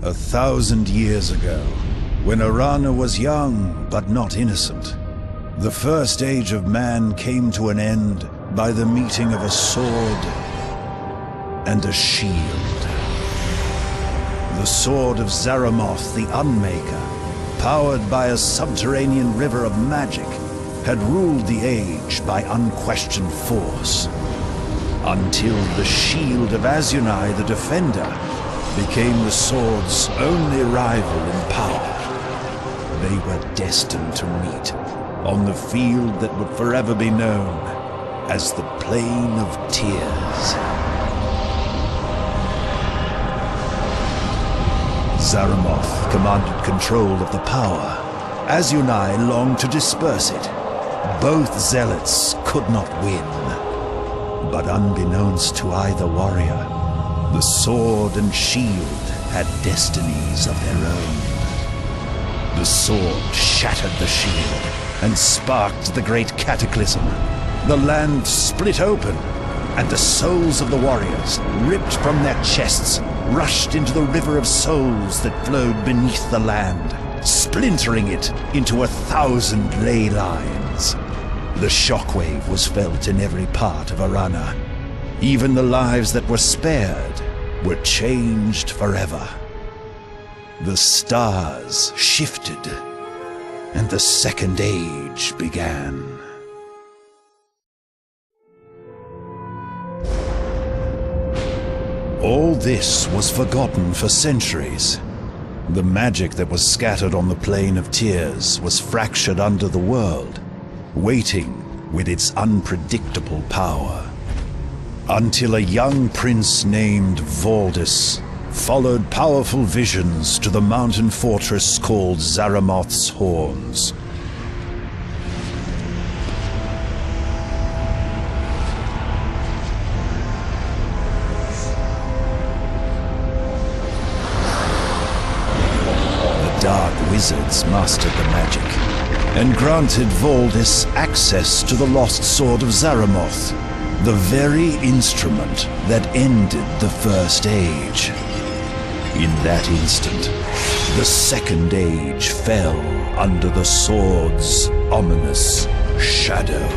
1,000 years ago, when Arana was young but not innocent, the first age of man came to an end by the meeting of a sword and a shield. The sword of Zaramoth the Unmaker, powered by a subterranean river of magic, had ruled the age by unquestioned force, until the shield of Azunai the Defender became the sword's only rival in power. They were destined to meet on the field that would forever be known as the Plain of Tears. Zaramoth commanded control of the power. Azunai longed to disperse it. Both zealots could not win. But unbeknownst to either warrior, the sword and shield had destinies of their own. The sword shattered the shield and sparked the great cataclysm. The land split open, and the souls of the warriors, ripped from their chests, rushed into the river of souls that flowed beneath the land, splintering it into 1,000 ley lines. The shockwave was felt in every part of Arana. Even the lives that were spared were changed forever. The stars shifted, and the Second Age began. All this was forgotten for centuries. The magic that was scattered on the Plain of Tears was fractured under the world, waiting with its unpredictable power. Until a young prince named Valdis followed powerful visions to the mountain fortress called Zaramoth's Horns. The dark wizards mastered the magic and granted Valdis access to the lost sword of Zaramoth, the very instrument that ended the First Age. In that instant, the Second Age fell under the sword's ominous shadow.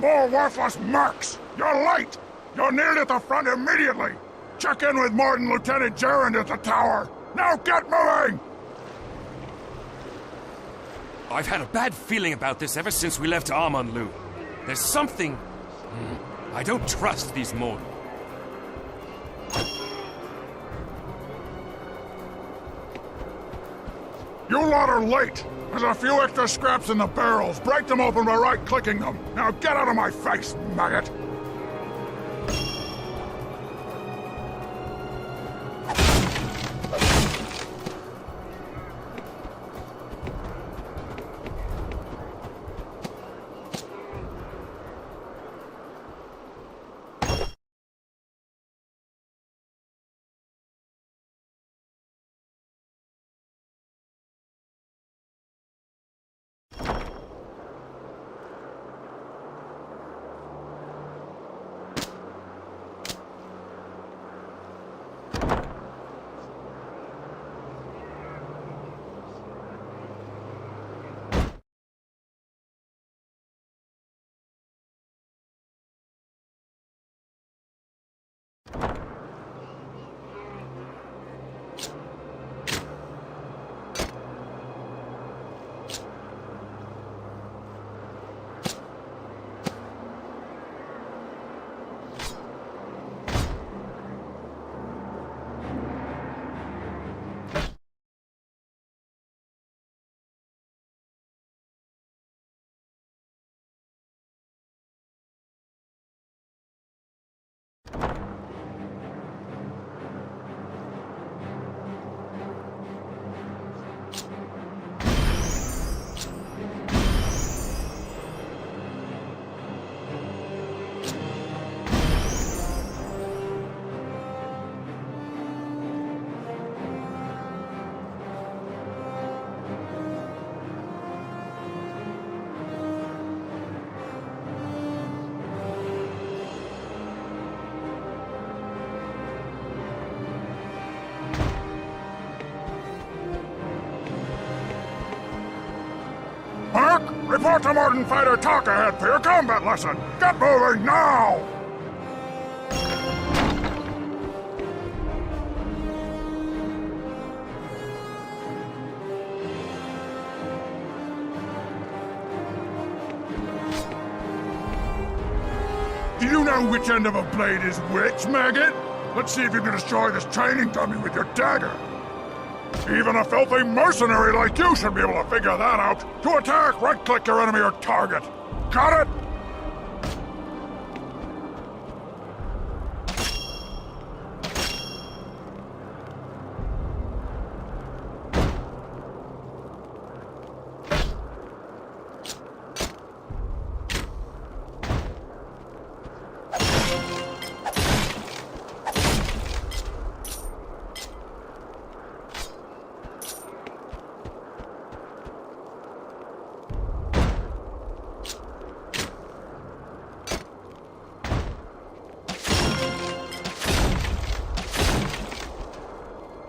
More worthless mercs! You're late! You're nearly at the front immediately! Check in with Martin Lieutenant Gerrand at the tower! Now get moving! I've had a bad feeling about this ever since we left Amonlu. There's something... I don't trust these mortals. You lot are late! There's a few extra scraps in the barrels. Break them open by right-clicking them. Now get out of my face, maggot! Report to Martin Fighter Talk ahead for your combat lesson! Get moving now! Do you know which end of a blade is which, maggot? Let's see if you can destroy this training dummy with your dagger. Even a filthy mercenary like you should be able to figure that out. To attack, right-click your enemy or target. Got it?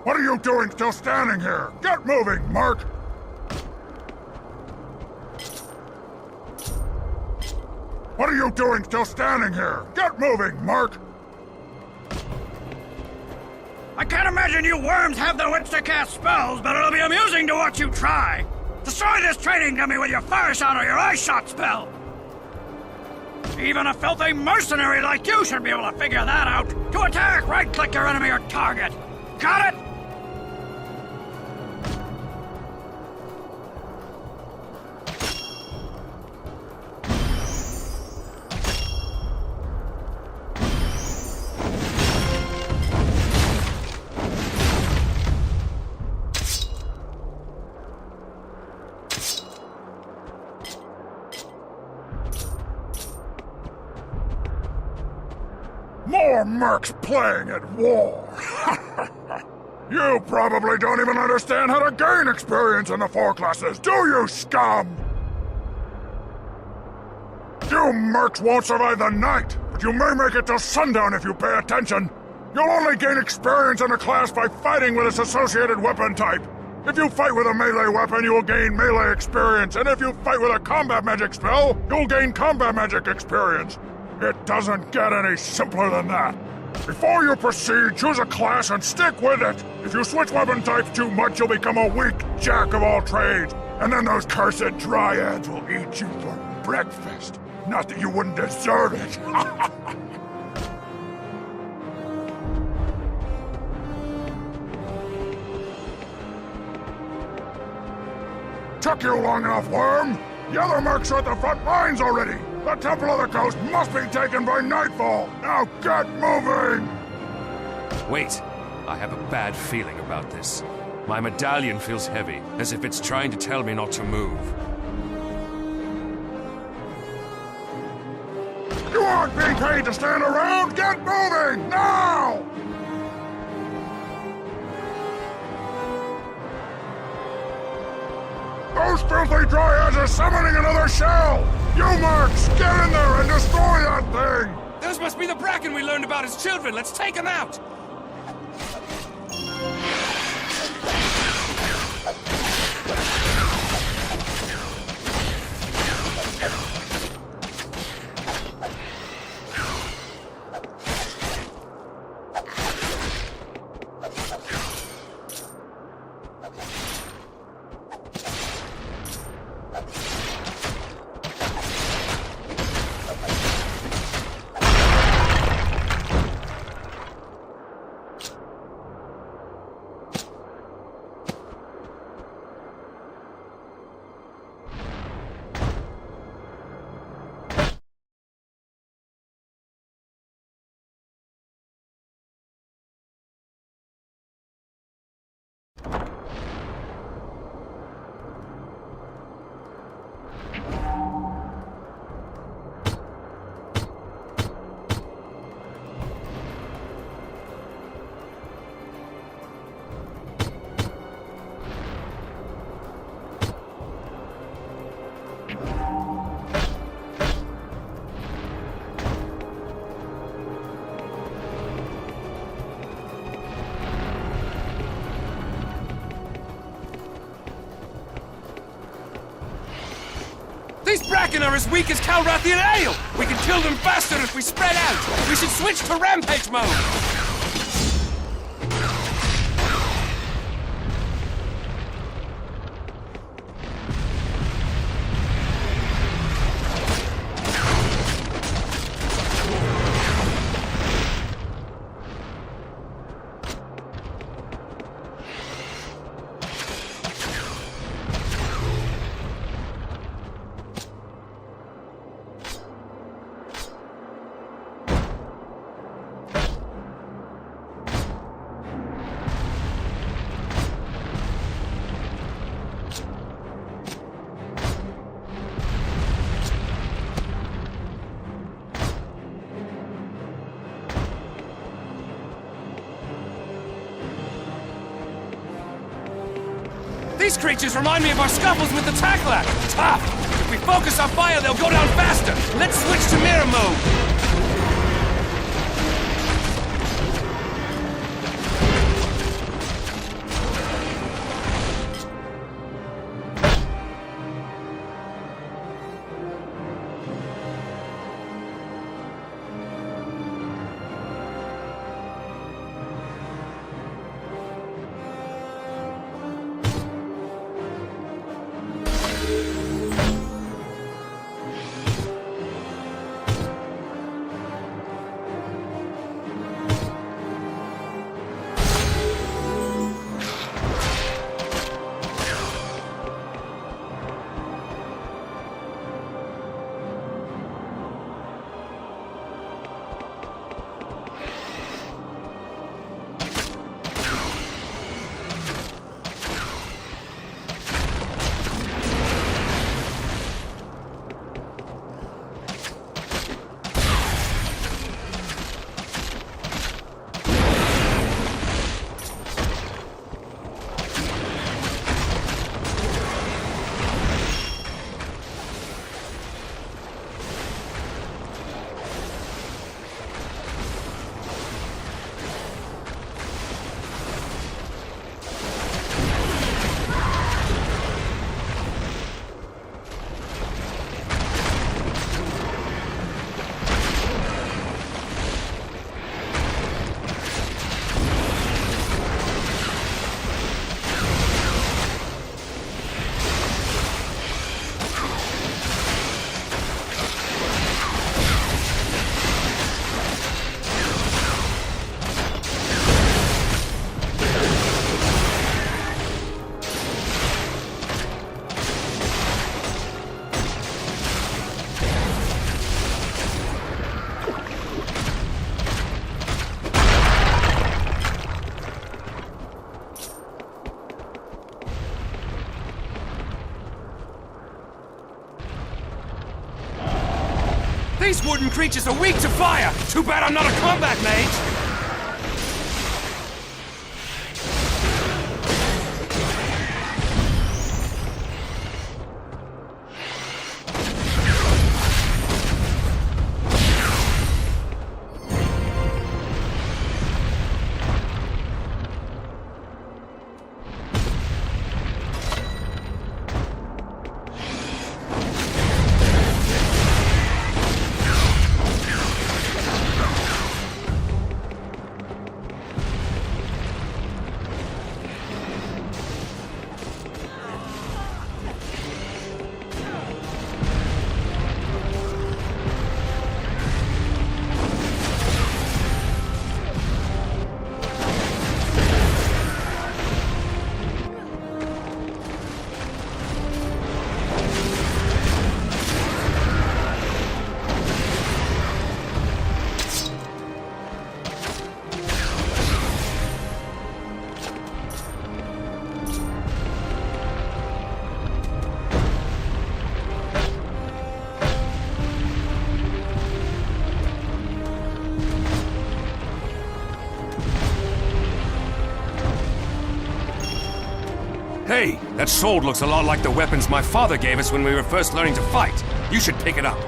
What are you doing still standing here? Get moving, Mark! What are you doing still standing here? Get moving, Mark! I can't imagine you worms have the wits to cast spells, but it'll be amusing to watch you try. Destroy this training dummy with your fire shot or your ice shot spell. Even a filthy mercenary like you should be able to figure that out. To attack, right-click your enemy or target. Got it? More mercs playing at war! You probably don't even understand how to gain experience in the 4 classes, do you, scum? You mercs won't survive the night, but you may make it till sundown if you pay attention. You'll only gain experience in a class by fighting with its associated weapon type. If you fight with a melee weapon, you will gain melee experience, and if you fight with a combat magic spell, you'll gain combat magic experience. It doesn't get any simpler than that. Before you proceed, choose a class and stick with it. If you switch weapon types too much, you'll become a weak jack of all trades. And then those cursed dryads will eat you for breakfast. Not that you wouldn't deserve it. Took you long enough, worm. The other mercs are at the front lines already. The Temple of the Ghost must be taken by nightfall! Now get moving! Wait, I have a bad feeling about this. My medallion feels heavy, as if it's trying to tell me not to move. You aren't being paid to stand around! Get moving! Now! Those filthy dryads are summoning another shell! You mercs, get in there and destroy that thing! Those must be the Bracken we learned about as children. Let's take them out! Kraken are as weak as Calrathian ale! We can kill them faster if we spread out! We should switch to rampage mode! These creatures remind me of our scuffles with the tackler! Tough! If we focus our fire, they'll go down faster! Let's switch to mirror mode! These wooden creatures are weak to fire! Too bad I'm not a combat mage! Hey, that sword looks a lot like the weapons my father gave us when we were first learning to fight. You should pick it up.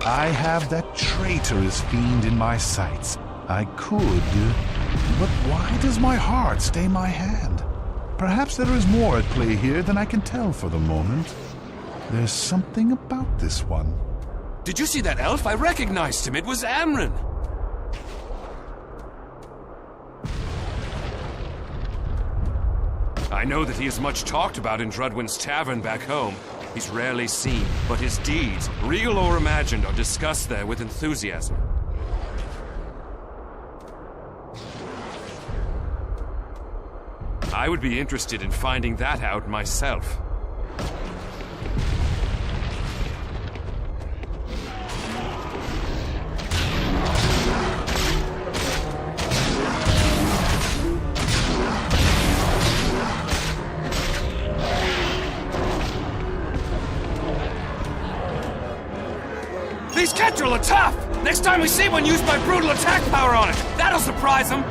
I have that traitorous fiend in my sights. I could But why does my heart stay my hand? Perhaps there is more at play here than I can tell for the moment. There's something about this one. Did you see that elf? I recognized him. It was Amron. I know that he is much talked about in Drudwin's tavern back home. He's rarely seen, but his deeds, real or imagined, are discussed there with enthusiasm. I would be interested in finding that out myself. These Kestrel are tough! Next time we see one, use my brutal attack power on it! That'll surprise them!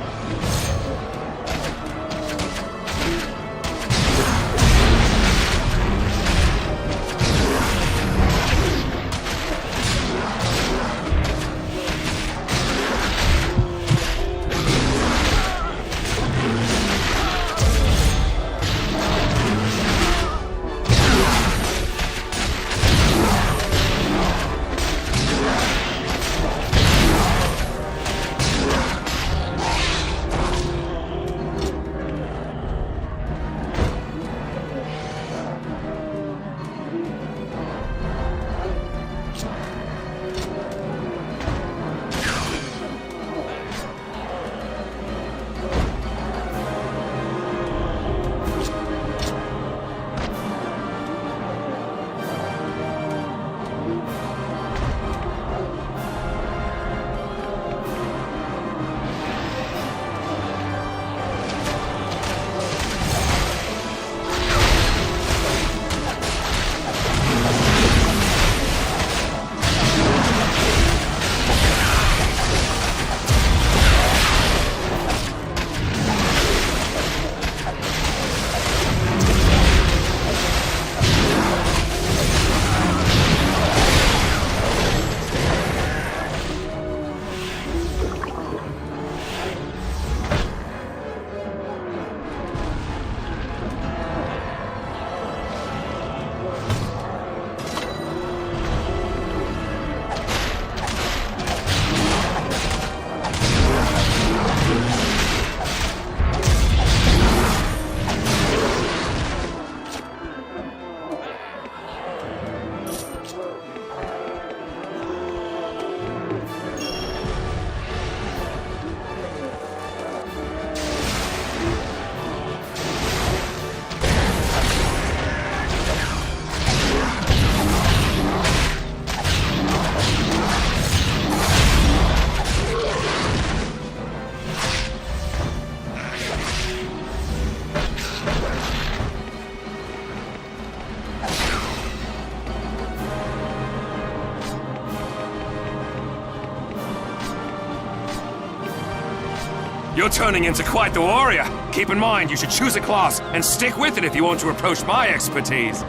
You're turning into quite the warrior. Keep in mind, you should choose a class and stick with it if you want to approach my expertise.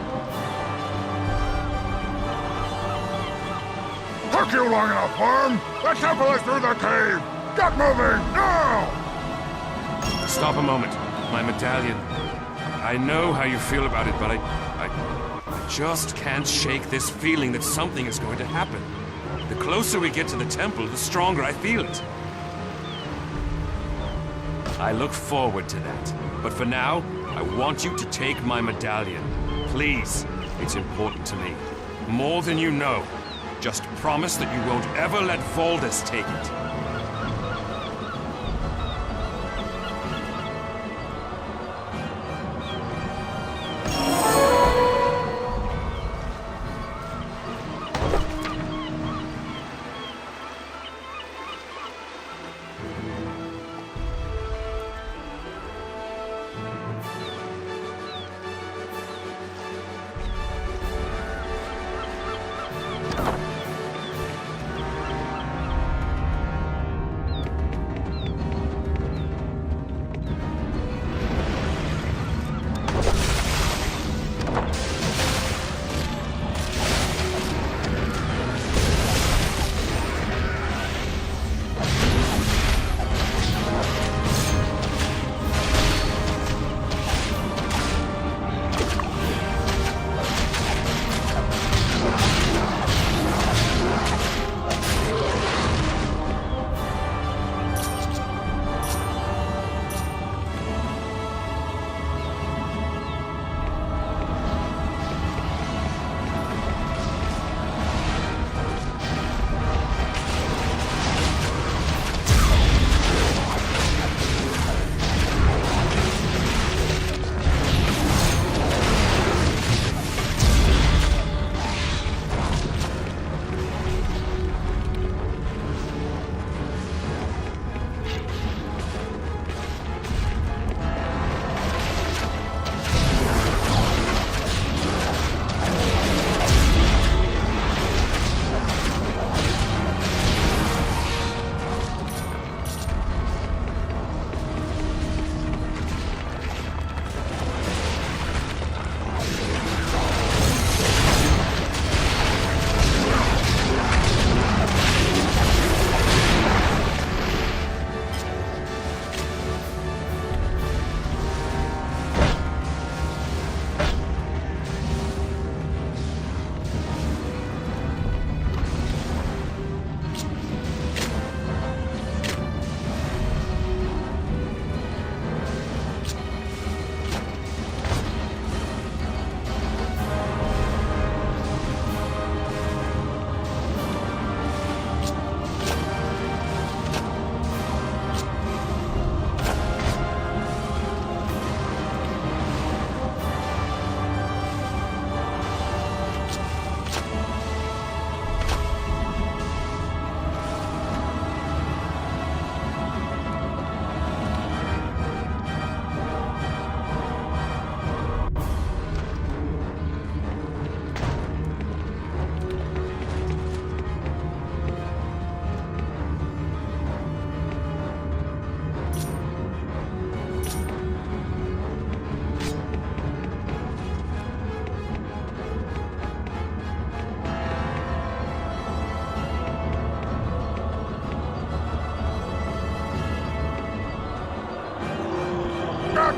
Took you long enough, Worm! The temple is through the cave! Get moving, now! Stop a moment. My medallion. I know how you feel about it, but I just can't shake this feeling that something is going to happen. The closer we get to the temple, the stronger I feel it. I look forward to that. But for now, I want you to take my medallion. Please, it's important to me. More than you know. Just promise that you won't ever let Voldus take it.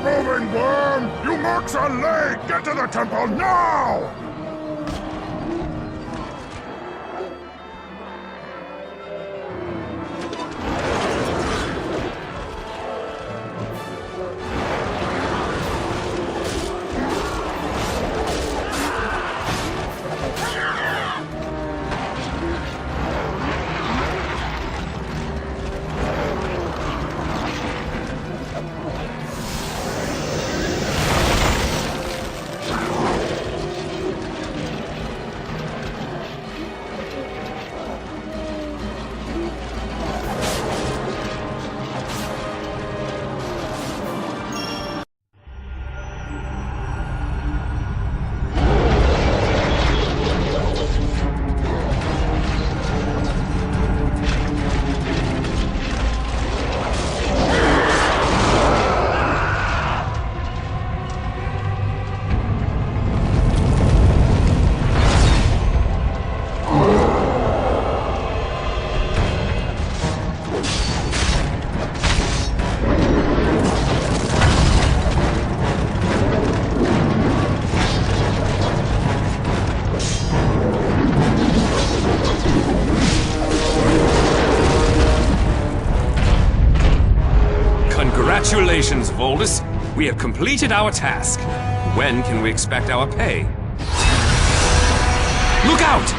moving, worm! You mercs are late! Get to the temple now! Congratulations, Voldus. We have completed our task. When can we expect our pay? Look out!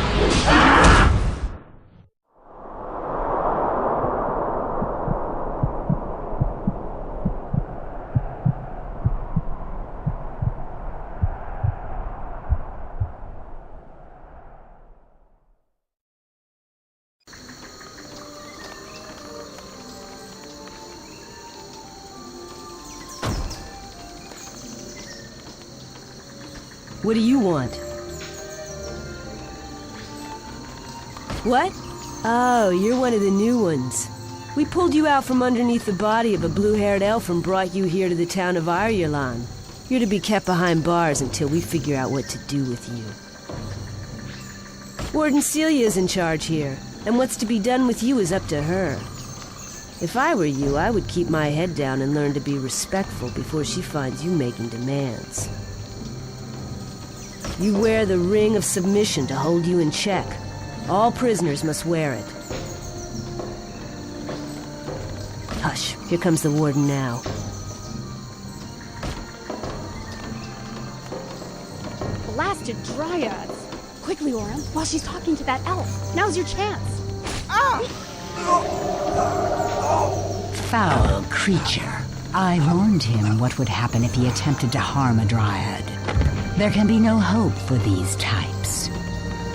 What do you want? What? Oh, you're one of the new ones. We pulled you out from underneath the body of a blue-haired elf and brought you here to the town of Ireland. You're to be kept behind bars until we figure out what to do with you. Warden Celia's in charge here, and what's to be done with you is up to her. If I were you, I would keep my head down and learn to be respectful before she finds you making demands. You wear the ring of submission to hold you in check. All prisoners must wear it. Hush, here comes the warden now. Blasted dryads! Quickly, Orem, while she's talking to that elf. Now's your chance. Foul creature. I warned him what would happen if he attempted to harm a dryad. There can be no hope for these types.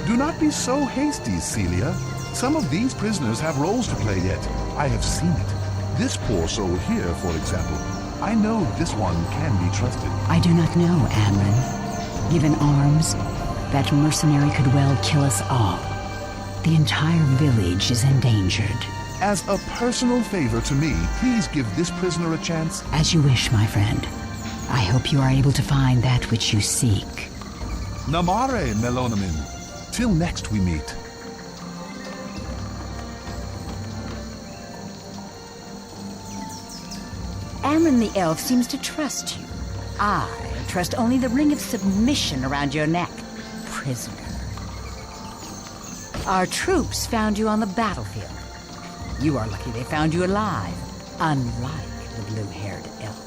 Do not be so hasty, Celia. Some of these prisoners have roles to play yet. I have seen it. This poor soul here, for example. I know this one can be trusted. I do not know, Amryn. Given arms, that mercenary could well kill us all. The entire village is endangered. As a personal favor to me, please give this prisoner a chance. As you wish, my friend. I hope you are able to find that which you seek. Namare, Melonamin. Till next we meet. Amryn the elf seems to trust you. I trust only the ring of submission around your neck, prisoner. Our troops found you on the battlefield. You are lucky they found you alive, unlike the blue-haired elf.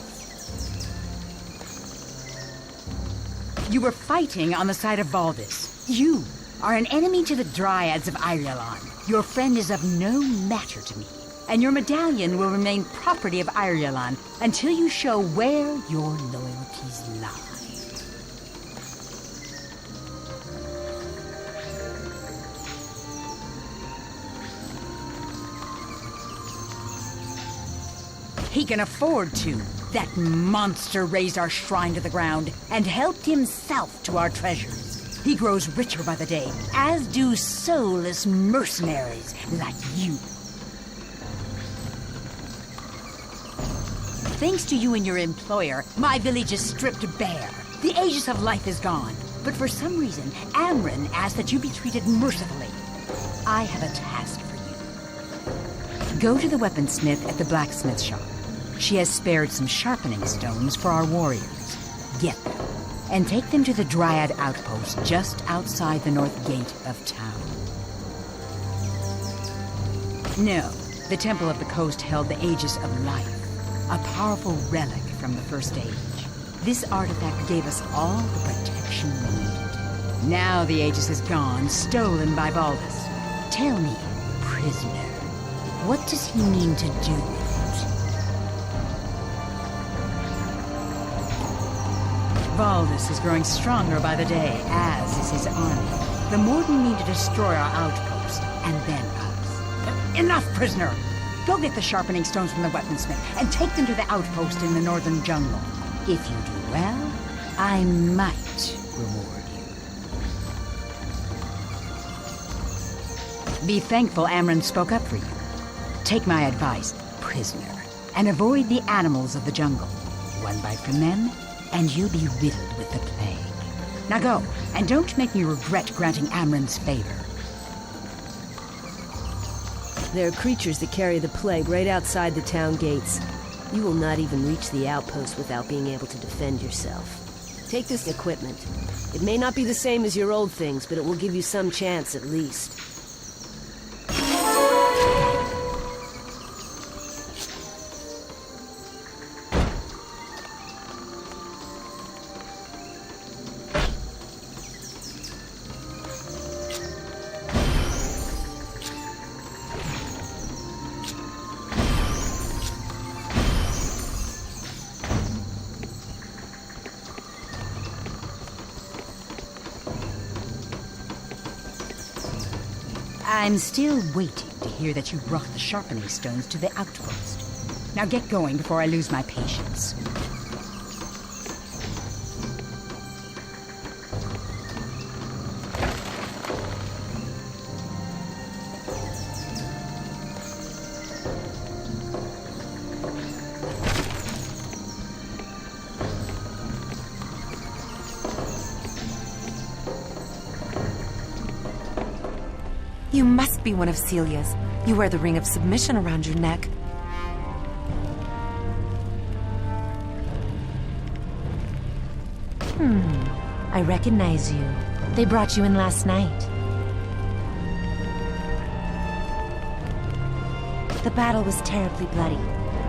You were fighting on the side of Valdis. You are an enemy to the Dryads of Ireland. Your friend is of no matter to me, and your medallion will remain property of Ireland until you show where your loyalties lie. He can afford to. That monster razed our shrine to the ground and helped himself to our treasures. He grows richer by the day, as do soulless mercenaries like you. Thanks to you and your employer, my village is stripped bare. The aegis of life is gone. But for some reason, Amryn asked that you be treated mercifully. I have a task for you. Go to the weaponsmith at the blacksmith shop. She has spared some sharpening stones for our warriors. Get them, and take them to the Dryad outpost just outside the north gate of town. No, the Temple of the Coast held the Aegis of Life, a powerful relic from the First Age. This artifact gave us all the protection we needed. Now the Aegis is gone, stolen by Baldus. Tell me, prisoner, what does he mean to do with it? Baldus is growing stronger by the day, as is his army. The Morden need to destroy our outpost, and then us. But enough, prisoner! Go get the sharpening stones from the weaponsmith, and take them to the outpost in the northern jungle. If you do well, I might reward you. Be thankful Amron spoke up for you. Take my advice, prisoner, and avoid the animals of the jungle. One bite from them, and you'll be riddled with the plague. Now go, and don't make me regret granting Amron's favor. There are creatures that carry the plague right outside the town gates. You will not even reach the outpost without being able to defend yourself. Take this equipment. It may not be the same as your old things, but it will give you some chance at least. I'm still waiting to hear that you brought the sharpening stones to the outpost. Now get going before I lose my patience. You must be one of Celia's. You wear the ring of submission around your neck. I recognize you. They brought you in last night. The battle was terribly bloody.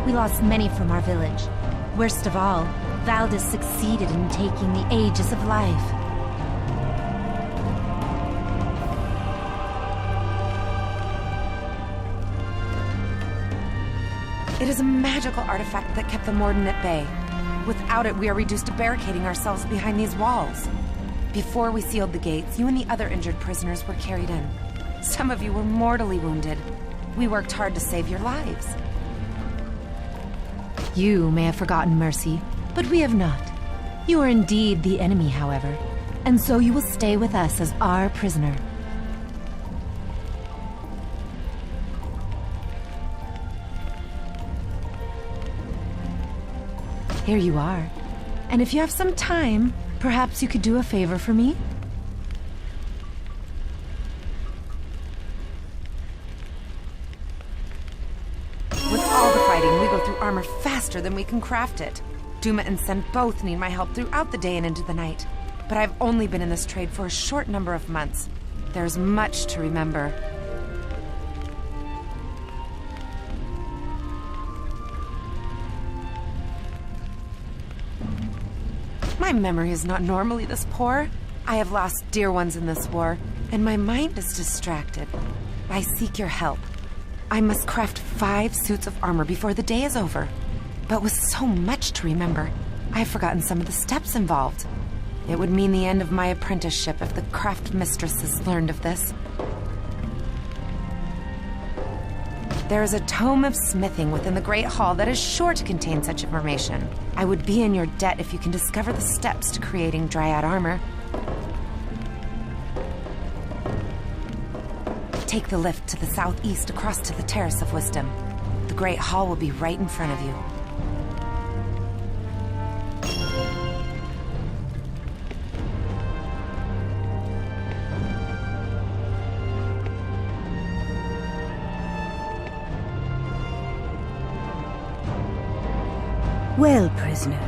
We lost many from our village. Worst of all, Valdis succeeded in taking the Aegis of Life. It is a magical artifact that kept the Morden at bay. Without it, we are reduced to barricading ourselves behind these walls. Before we sealed the gates, you and the other injured prisoners were carried in. Some of you were mortally wounded. We worked hard to save your lives. You may have forgotten mercy, but we have not. You are indeed the enemy, however, and so you will stay with us as our prisoner. Here you are. And if you have some time, perhaps you could do a favor for me? With all the fighting, we go through armor faster than we can craft it. Duma and Sen both need my help throughout the day and into the night. But I've only been in this trade for a short number of months. There's much to remember. My memory is not normally this poor. I have lost dear ones in this war, and my mind is distracted. I seek your help. I must craft 5 suits of armor before the day is over. But with so much to remember, I have forgotten some of the steps involved. It would mean the end of my apprenticeship if the craft mistresses learned of this. There is a tome of smithing within the Great Hall that is sure to contain such information. I would be in your debt if you can discover the steps to creating Dryad armor. Take the lift to the southeast across to the Terrace of Wisdom. The Great Hall will be right in front of you. Well, prisoner,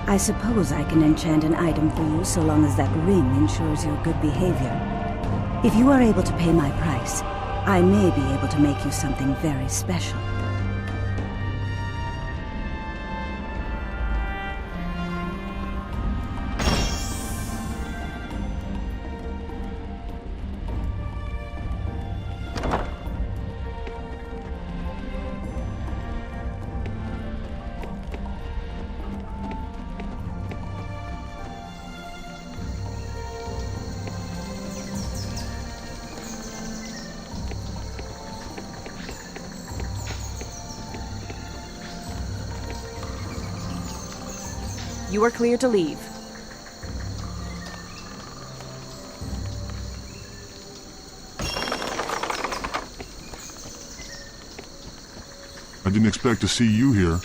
I suppose I can enchant an item for you so long as that ring ensures your good behavior. If you are able to pay my price, I may be able to make you something very special. You are clear to leave. I didn't expect to see you here.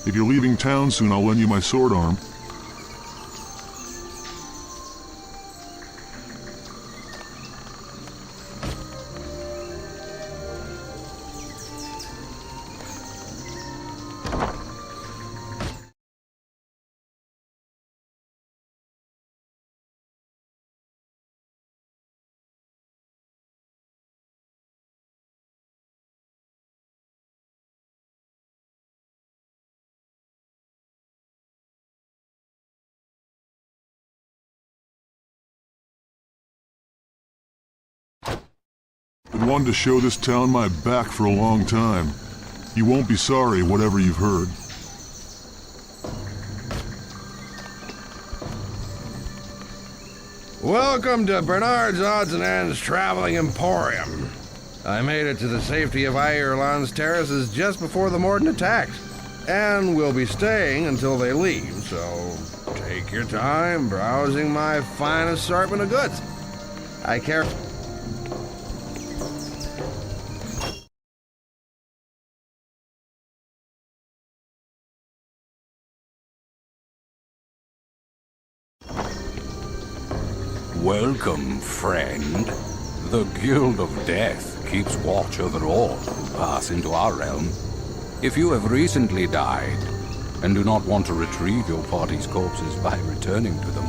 If you're leaving town soon, I'll lend you my sword arm. Been wanting to show this town my back for a long time. You won't be sorry, whatever you've heard. Welcome to Bernard's Odds and Ends Traveling Emporium. I made it to the safety of Ireland's terraces just before the Morden attacked, and will be staying until they leave, so take your time browsing my fine assortment of goods. I care. Welcome, friend. The Guild of Death keeps watch over all who pass into our realm. If you have recently died, and do not want to retrieve your party's corpses by returning to them,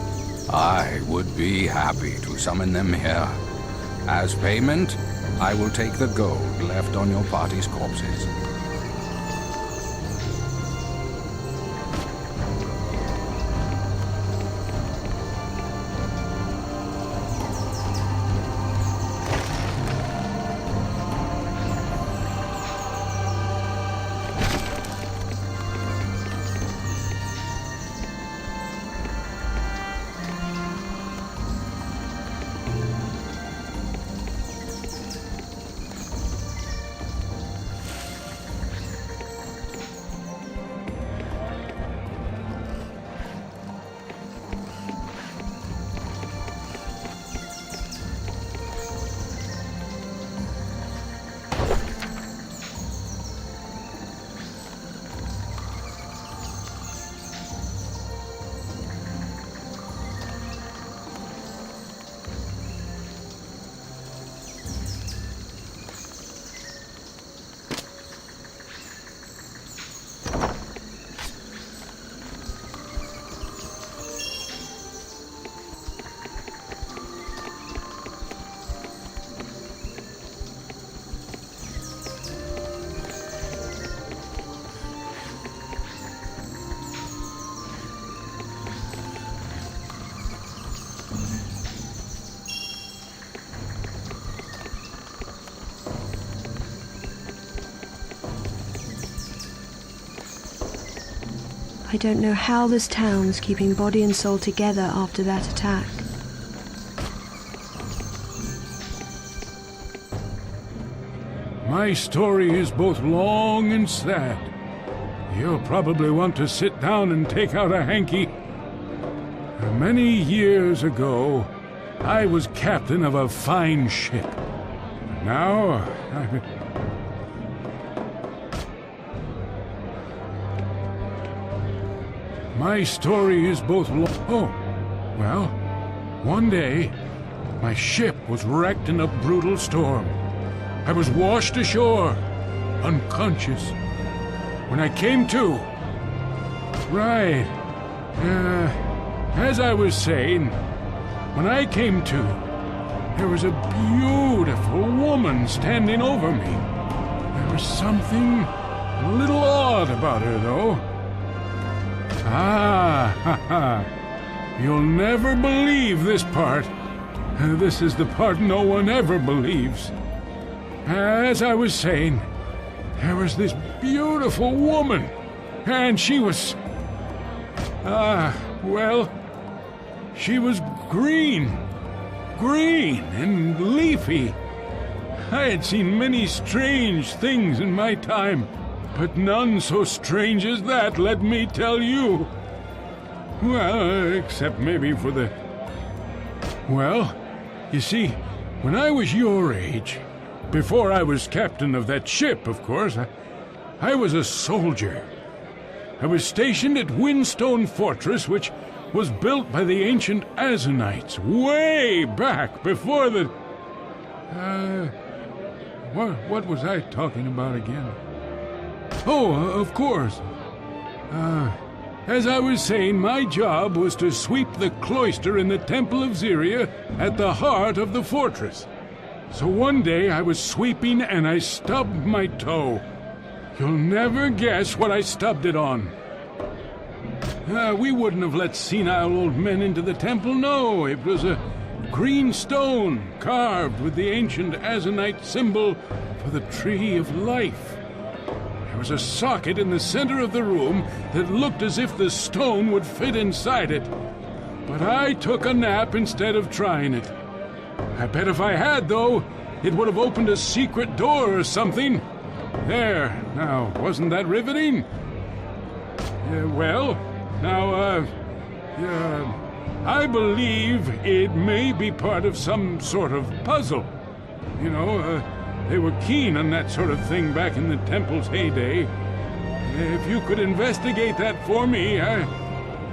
I would be happy to summon them here. As payment, I will take the gold left on your party's corpses. I don't know how this town's keeping body and soul together after that attack. My story is both long and sad. You'll probably want to sit down and take out a hanky. Many years ago, I was captain of a fine ship. Now, my story is both well, one day, my ship was wrecked in a brutal storm. I was washed ashore, unconscious. When I came to, Right. As I was saying, when I came to, there was a beautiful woman standing over me. There was something a little odd about her, though. You'll never believe this part. This is the part no one ever believes. As I was saying, there was this beautiful woman, and she was... she was green. Green and leafy. I had seen many strange things in my time, but none so strange as that, let me tell you. Well, except maybe for the... Well, you see, when I was your age, before I was captain of that ship, of course, I was a soldier. I was stationed at Windstone Fortress, which was built by the ancient Azanites way back before the... What was I talking about again? Oh, of course. As I was saying, my job was to sweep the cloister in the Temple of Zyria at the heart of the fortress. So one day I was sweeping and I stubbed my toe. You'll never guess what I stubbed it on. We wouldn't have let senile old men into the temple, no. It was a green stone carved with the ancient Azanite symbol for the Tree of Life. There was a socket in the center of the room that looked as if the stone would fit inside it. But I took a nap instead of trying it. I bet if I had, though, it would have opened a secret door or something. There, now, wasn't that riveting? I believe it may be part of some sort of puzzle. You know, they were keen on that sort of thing back in the temple's heyday. If you could investigate that for me, it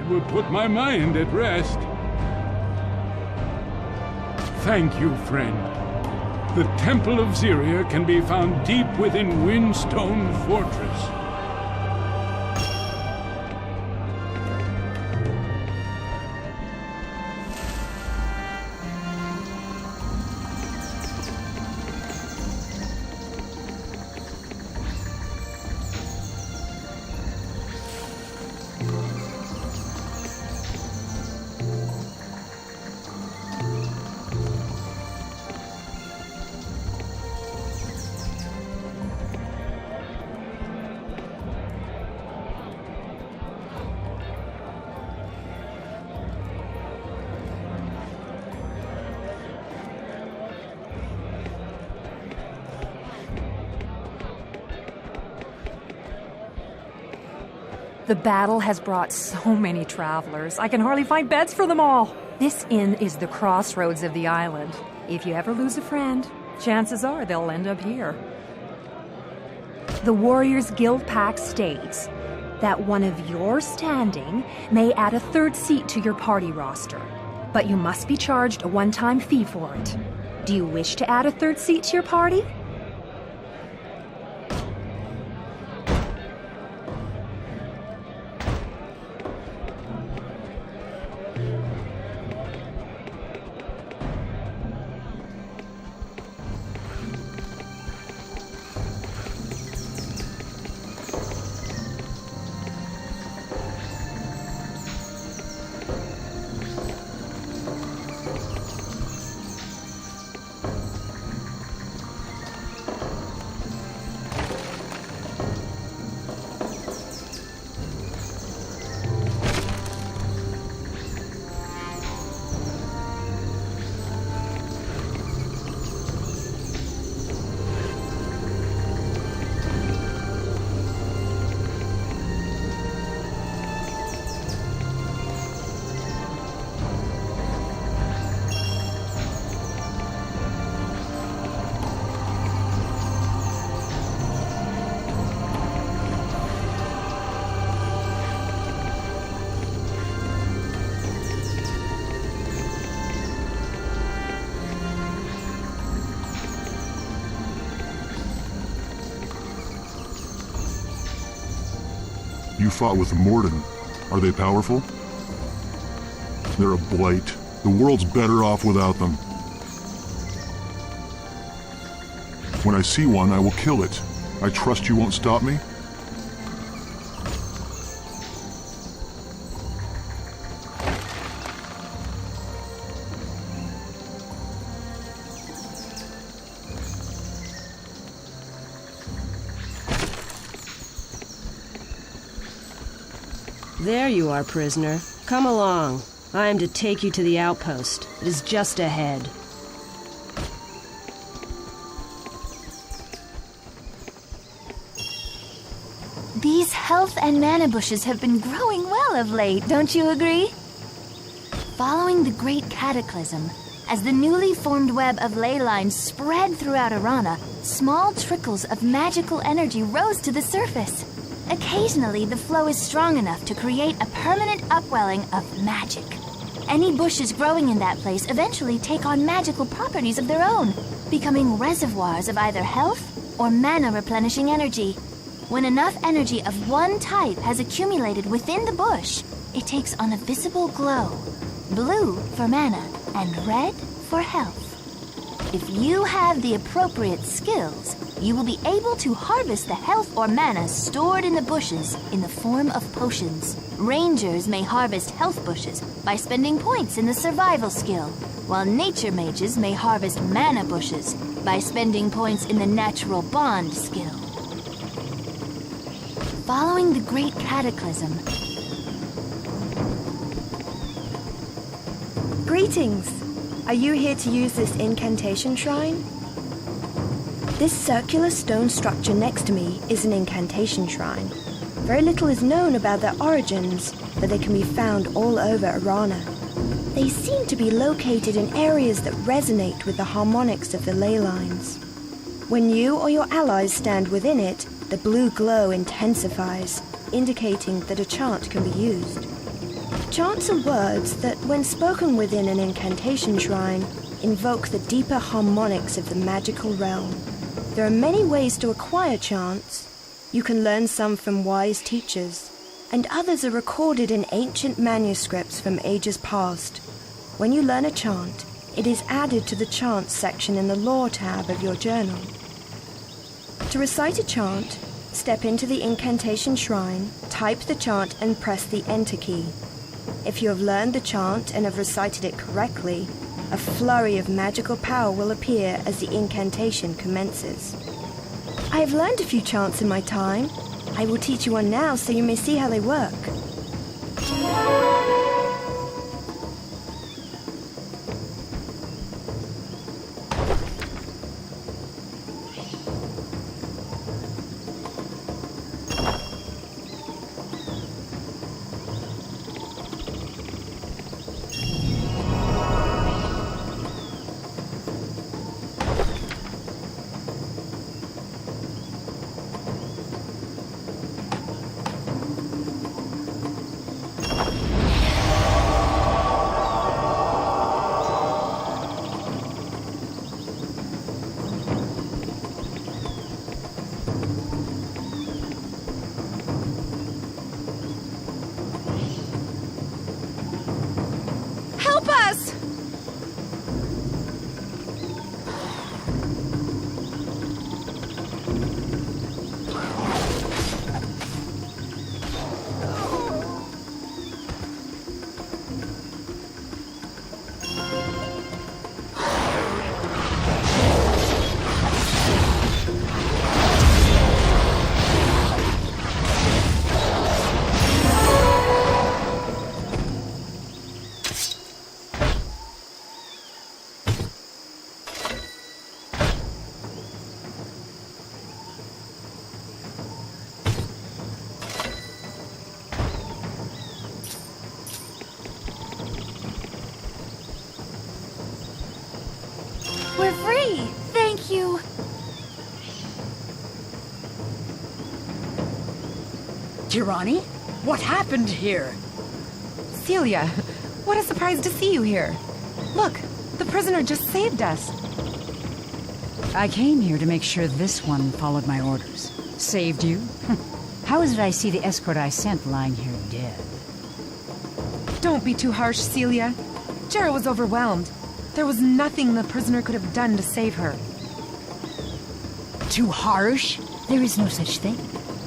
would put my mind at rest. Thank you, friend. The Temple of Zyria can be found deep within Windstone Fortress. The battle has brought so many travelers, I can hardly find beds for them all. This inn is the crossroads of the island. If you ever lose a friend, chances are they'll end up here. The Warriors Guild Pact states that one of your standing may add a third seat to your party roster, but you must be charged a one-time fee for it. Do you wish to add a third seat to your party? You fought with Morden. Are they powerful? They're a blight. The world's better off without them. When I see one, I will kill it. I trust you won't stop me? There you are, prisoner. Come along. I am to take you to the outpost. It is just ahead. These health and mana bushes have been growing well of late, don't you agree? Following the Great Cataclysm, as the newly formed web of ley lines spread throughout Arana, small trickles of magical energy rose to the surface. Occasionally, the flow is strong enough to create a permanent upwelling of magic. Any bushes growing in that place eventually take on magical properties of their own, becoming reservoirs of either health or mana-replenishing energy. When enough energy of one type has accumulated within the bush, it takes on a visible glow. Blue for mana and red for health. If you have the appropriate skills, you will be able to harvest the health or mana stored in the bushes in the form of potions. Rangers may harvest health bushes by spending points in the survival skill, while nature mages may harvest mana bushes by spending points in the natural bond skill. Following the Great Cataclysm. Greetings! Are you here to use this incantation shrine? This circular stone structure next to me is an incantation shrine. Very little is known about their origins, but they can be found all over Arana. They seem to be located in areas that resonate with the harmonics of the ley lines. When you or your allies stand within it, the blue glow intensifies, indicating that a chant can be used. Chants are words that, when spoken within an incantation shrine, invoke the deeper harmonics of the magical realm. There are many ways to acquire chants. You can learn some from wise teachers, and others are recorded in ancient manuscripts from ages past. When you learn a chant, it is added to the chants section in the lore tab of your journal. To recite a chant, step into the incantation shrine, type the chant and press the enter key. If you have learned the chant and have recited it correctly, a flurry of magical power will appear as the incantation commences. I have learned a few chants in my time. I will teach you one now so you may see how they work. We're free! Thank you! Tirani? What happened here? Celia, what a surprise to see you here. Look, the prisoner just saved us. I came here to make sure this one followed my orders. Saved you? How is it I see the escort I sent lying here dead? Don't be too harsh, Celia. Jera was overwhelmed. There was nothing the prisoner could have done to save her. Too harsh? There is no such thing.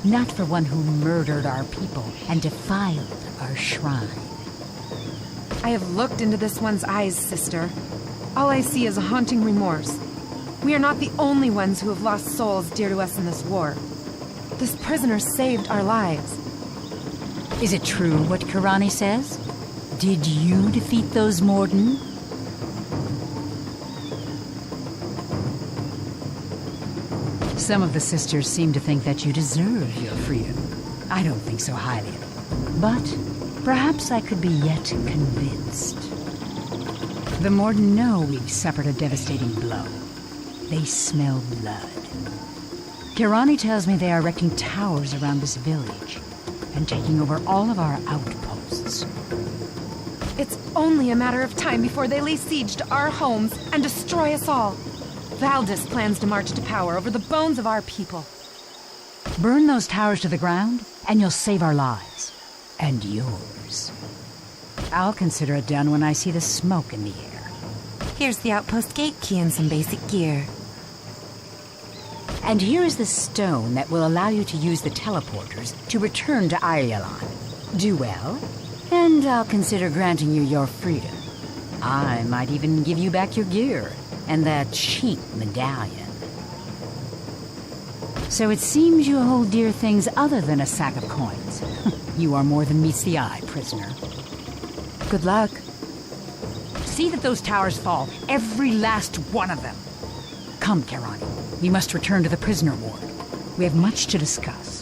Not for one who murdered our people and defiled our shrine. I have looked into this one's eyes, sister. All I see is a haunting remorse. We are not the only ones who have lost souls dear to us in this war. This prisoner saved our lives. Is it true what Kirani says? Did you defeat those Morden? Some of the sisters seem to think that you deserve your freedom. I don't think so highly of you. But perhaps I could be yet convinced. The Morden know we've suffered a devastating blow. They smell blood. Kirani tells me they are erecting towers around this village and taking over all of our outposts. It's only a matter of time before they lay siege to our homes and destroy us all. Valdis plans to march to power over the bones of our people. Burn those towers to the ground, and you'll save our lives. And yours. I'll consider it done when I see the smoke in the air. Here's the outpost gate key and some basic gear. And here is the stone that will allow you to use the teleporters to return to Ireland. Do well, and I'll consider granting you your freedom. I might even give you back your gear and that cheap medallion. So it seems you hold dear things other than a sack of coins. You are more than meets the eye, prisoner. Good luck. See that those towers fall, every last one of them. Come, Kirani. We must return to the prisoner ward. We have much to discuss.